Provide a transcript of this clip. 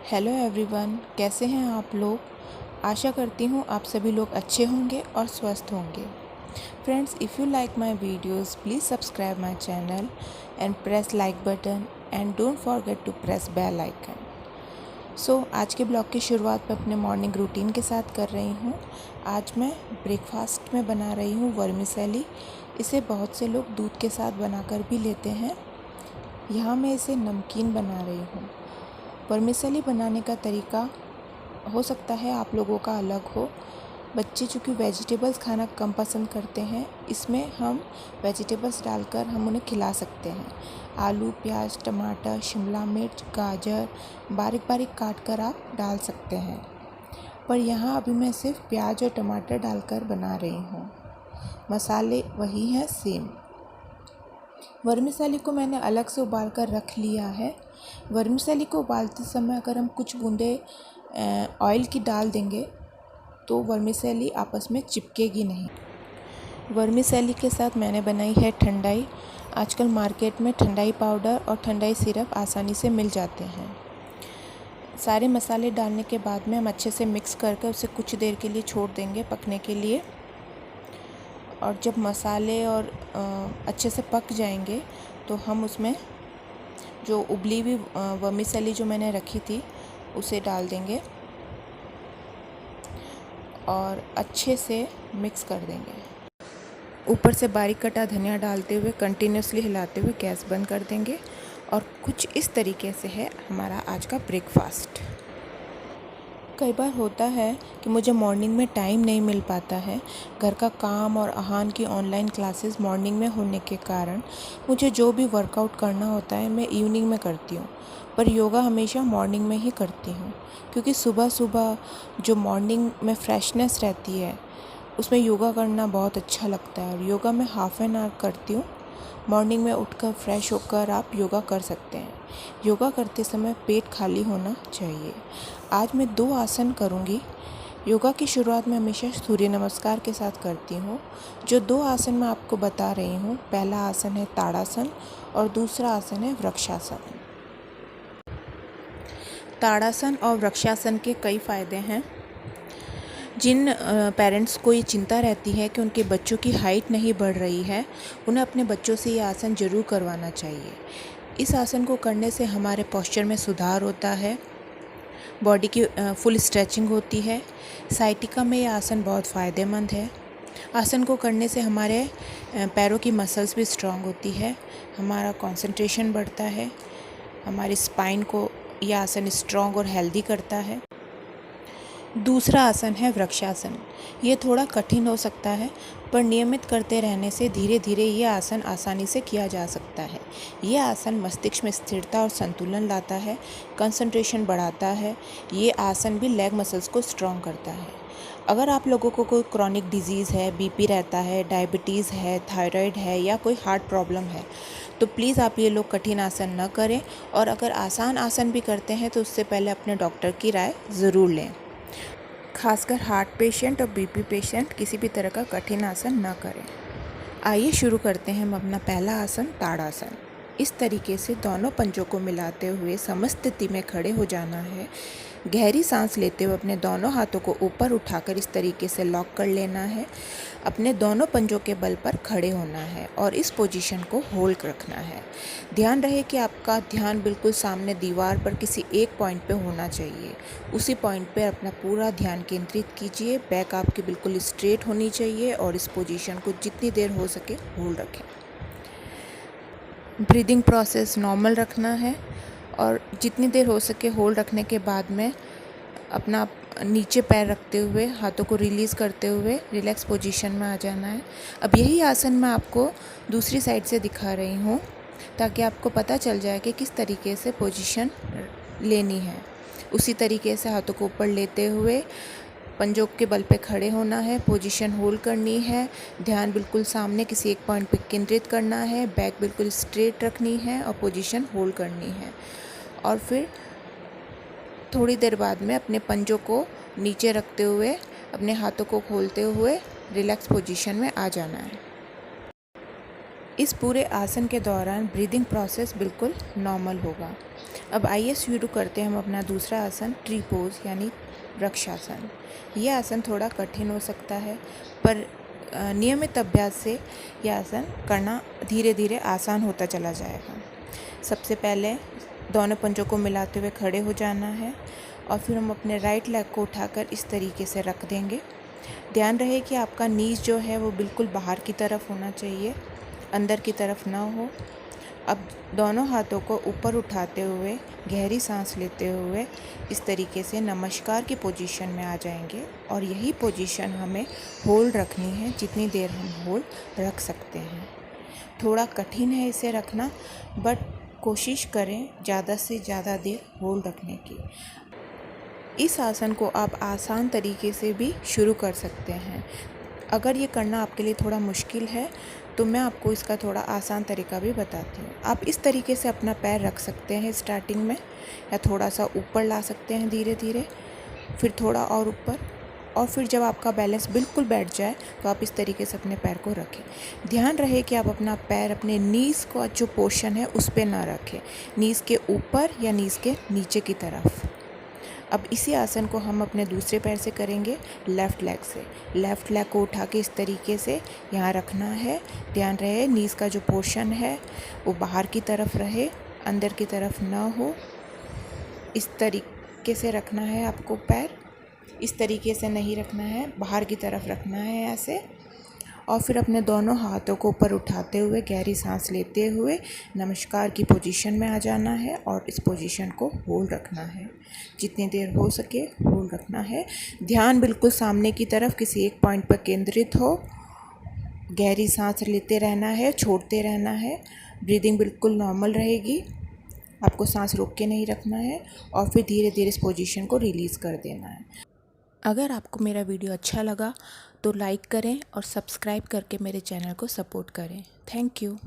Hello everyone, कैसे हैं आप लोग। आशा करती हूँ आप सभी लोग अच्छे होंगे और स्वस्थ होंगे। Friends, if you like my videos please subscribe my channel and press like button and don't forget to press bell icon. आज के ब्लॉग की शुरुआत मैं अपने मॉर्निंग रूटीन के साथ कर रही हूँ। आज मैं ब्रेकफास्ट में बना रही हूँ वर्मिसेली। इसे बहुत से लोग दूध के साथ बनाकर भी लेते हैं। यहाँ मैं इसे नमकीन बना रही हूँ। वर्मिसेली बनाने का तरीका हो सकता है आप लोगों का अलग हो। बच्चे चूँकि वेजिटेबल्स खाना कम पसंद करते हैं, इसमें हम वेजिटेबल्स डालकर हम उन्हें खिला सकते हैं। आलू, प्याज, टमाटर, शिमला मिर्च, गाजर बारीक बारीक काट कर आप डाल सकते हैं, पर यहाँ अभी मैं सिर्फ प्याज और टमाटर डालकर बना रही हूँ। मसाले वही हैं सेम। वर्मिसेली को मैंने अलग से उबाल कर रख लिया है। वर्मिसेली को उबालते समय अगर हम कुछ बूंदे ऑयल की डाल देंगे तो वर्मिसेली आपस में चिपकेगी नहीं। वर्मिसेली के साथ मैंने बनाई है ठंडाई। आजकल मार्केट में ठंडाई पाउडर और ठंडाई सिरप आसानी से मिल जाते हैं। सारे मसाले डालने के बाद में हम अच्छे से मिक्स करके उसे कुछ देर के लिए छोड़ देंगे पकने के लिए। और जब मसाले और अच्छे से पक जाएंगे तो हम उसमें जो उबली हुई वर्मिसेली जो मैंने रखी थी उसे डाल देंगे और अच्छे से मिक्स कर देंगे। ऊपर से बारीक कटा धनिया डालते हुए कंटिन्यूसली हिलाते हुए गैस बंद कर देंगे। और कुछ इस तरीके से है हमारा आज का ब्रेकफास्ट। कई बार होता है कि मुझे मॉर्निंग में टाइम नहीं मिल पाता है। घर का काम और आहान की ऑनलाइन क्लासेस मॉर्निंग में होने के कारण मुझे जो भी वर्कआउट करना होता है मैं इवनिंग में करती हूँ, पर योगा हमेशा मॉर्निंग में ही करती हूँ, क्योंकि सुबह सुबह जो मॉर्निंग में फ्रेशनेस रहती है उसमें योगा करना बहुत अच्छा लगता है। और योगा मैं हाफ़ एन आवर करती हूँ। मॉर्निंग में उठकर फ्रेश होकर आप योगा कर सकते हैं। योगा करते समय पेट खाली होना चाहिए। आज मैं 2 आसन करूँगी। योगा की शुरुआत मैं हमेशा सूर्य नमस्कार के साथ करती हूँ। जो 2 आसन मैं आपको बता रही हूँ, पहला आसन है ताड़ासन और दूसरा आसन है वृक्षासन। ताड़ासन और वृक्षासन के कई फ़ायदे हैं। जिन पेरेंट्स को ये चिंता रहती है कि उनके बच्चों की हाइट नहीं बढ़ रही है, उन्हें अपने बच्चों से ये आसन ज़रूर करवाना चाहिए। इस आसन को करने से हमारे पोस्चर में सुधार होता है, बॉडी की फुल स्ट्रेचिंग होती है। साइटिका में ये आसन बहुत फ़ायदेमंद है। आसन को करने से हमारे पैरों की मसल्स भी स्ट्रांग होती है, हमारा कंसंट्रेशन बढ़ता है, हमारी स्पाइन को यह आसन स्ट्रांग और हेल्दी करता है। दूसरा आसन है वृक्षासन। ये थोड़ा कठिन हो सकता है, पर नियमित करते रहने से धीरे धीरे ये आसन आसानी से किया जा सकता है। ये आसन मस्तिष्क में स्थिरता और संतुलन लाता है, कंसंट्रेशन बढ़ाता है। ये आसन भी लेग मसल्स को स्ट्रॉन्ग करता है। अगर आप लोगों को कोई क्रॉनिक डिजीज़ है, बीपी रहता है, डायबिटीज़ है, थायराइड है या कोई हार्ट प्रॉब्लम है, तो प्लीज़ आप ये लोग कठिन आसन न करें। और अगर आसान आसन भी करते हैं तो उससे पहले अपने डॉक्टर की राय ज़रूर लें। खासकर हार्ट पेशेंट और बीपी पेशेंट किसी भी तरह का कठिन आसन न करें। आइए शुरू करते हैं हम अपना पहला आसन, ताड़ासन। इस तरीके से दोनों पंजों को मिलाते हुए समस्त स्थिति में खड़े हो जाना है। गहरी सांस लेते हुए अपने दोनों हाथों को ऊपर उठाकर इस तरीके से लॉक कर लेना है। अपने दोनों पंजों के बल पर खड़े होना है और इस पोजीशन को होल्ड रखना है। ध्यान रहे कि आपका ध्यान बिल्कुल सामने दीवार पर किसी एक पॉइंट पे होना चाहिए। उसी पॉइंट पे अपना पूरा ध्यान केंद्रित कीजिए। बैक आपकी बिल्कुल स्ट्रेट होनी चाहिए और इस पोजीशन को जितनी देर हो सके होल्ड रखें। ब्रीदिंग प्रोसेस नॉर्मल रखना है और जितनी देर हो सके होल्ड रखने के बाद में अपना नीचे पैर रखते हुए हाथों को रिलीज़ करते हुए रिलैक्स पोजीशन में आ जाना है। अब यही आसन मैं आपको दूसरी साइड से दिखा रही हूँ, ताकि आपको पता चल जाए कि किस तरीके से पोजीशन लेनी है। उसी तरीके से हाथों को ऊपर लेते हुए पंजों के बल पे खड़े होना है, पोजीशन होल्ड करनी है, ध्यान बिल्कुल सामने किसी एक पॉइंट पे केंद्रित करना है, बैक बिल्कुल स्ट्रेट रखनी है और पोजीशन होल्ड करनी है। और फिर थोड़ी देर बाद में अपने पंजों को नीचे रखते हुए अपने हाथों को खोलते हुए रिलैक्स पोजीशन में आ जाना है। इस पूरे आसन के दौरान ब्रीदिंग प्रोसेस बिल्कुल नॉर्मल होगा। अब आइए शुरू करते हैं हम अपना दूसरा आसन, ट्री पोज यानी वृक्षासन। यह आसन थोड़ा कठिन हो सकता है, पर नियमित अभ्यास से यह आसन करना धीरे धीरे आसान होता चला जाएगा। सबसे पहले दोनों पंजों को मिलाते हुए खड़े हो जाना है और फिर हम अपने राइट लेग को उठाकर इस तरीके से रख देंगे। ध्यान रहे कि आपका नीज जो है वो बिल्कुल बाहर की तरफ होना चाहिए, अंदर की तरफ ना हो। अब दोनों हाथों को ऊपर उठाते हुए गहरी सांस लेते हुए इस तरीके से नमस्कार की पोजीशन में आ जाएंगे और यही पोजीशन हमें होल्ड रखनी है, जितनी देर हम होल्ड रख सकते हैं। थोड़ा कठिन है इसे रखना, बट कोशिश करें ज़्यादा से ज़्यादा देर होल्ड रखने की। इस आसन को आप आसान तरीके से भी शुरू कर सकते हैं। अगर ये करना आपके लिए थोड़ा मुश्किल है तो मैं आपको इसका थोड़ा आसान तरीका भी बताती हूँ। आप इस तरीके से अपना पैर रख सकते हैं स्टार्टिंग में, या थोड़ा सा ऊपर ला सकते हैं धीरे धीरे, फिर थोड़ा और ऊपर, और फिर जब आपका बैलेंस बिल्कुल बैठ जाए तो आप इस तरीके से अपने पैर को रखें। ध्यान रहे कि आप अपना पैर अपने नीज़ का जो पोर्शन है उस पर ना रखें, नीज़ के ऊपर या नीज़ के नीचे की तरफ। अब इसी आसन को हम अपने दूसरे पैर से करेंगे, लेफ़्ट लेग से। लेफ़्ट लेग को उठा के इस तरीके से यहाँ रखना है। ध्यान रहे नीज़ का जो पोर्शन है वो बाहर की तरफ रहे, अंदर की तरफ ना हो। इस तरीके से रखना है आपको पैर, इस तरीके से नहीं रखना है, बाहर की तरफ रखना है ऐसे। और फिर अपने दोनों हाथों को ऊपर उठाते हुए गहरी सांस लेते हुए नमस्कार की पोजीशन में आ जाना है और इस पोजीशन को होल्ड रखना है, जितनी देर हो सके होल्ड रखना है। ध्यान बिल्कुल सामने की तरफ किसी एक पॉइंट पर केंद्रित हो। गहरी सांस लेते रहना है, छोड़ते रहना है। ब्रीदिंग बिल्कुल नॉर्मल रहेगी, आपको सांस रोक के नहीं रखना है और फिर धीरे धीरे इस पोजीशन को रिलीज़ कर देना है। अगर आपको मेरा वीडियो अच्छा लगा तो लाइक करें और सब्सक्राइब करके मेरे चैनल को सपोर्ट करें। Thank you.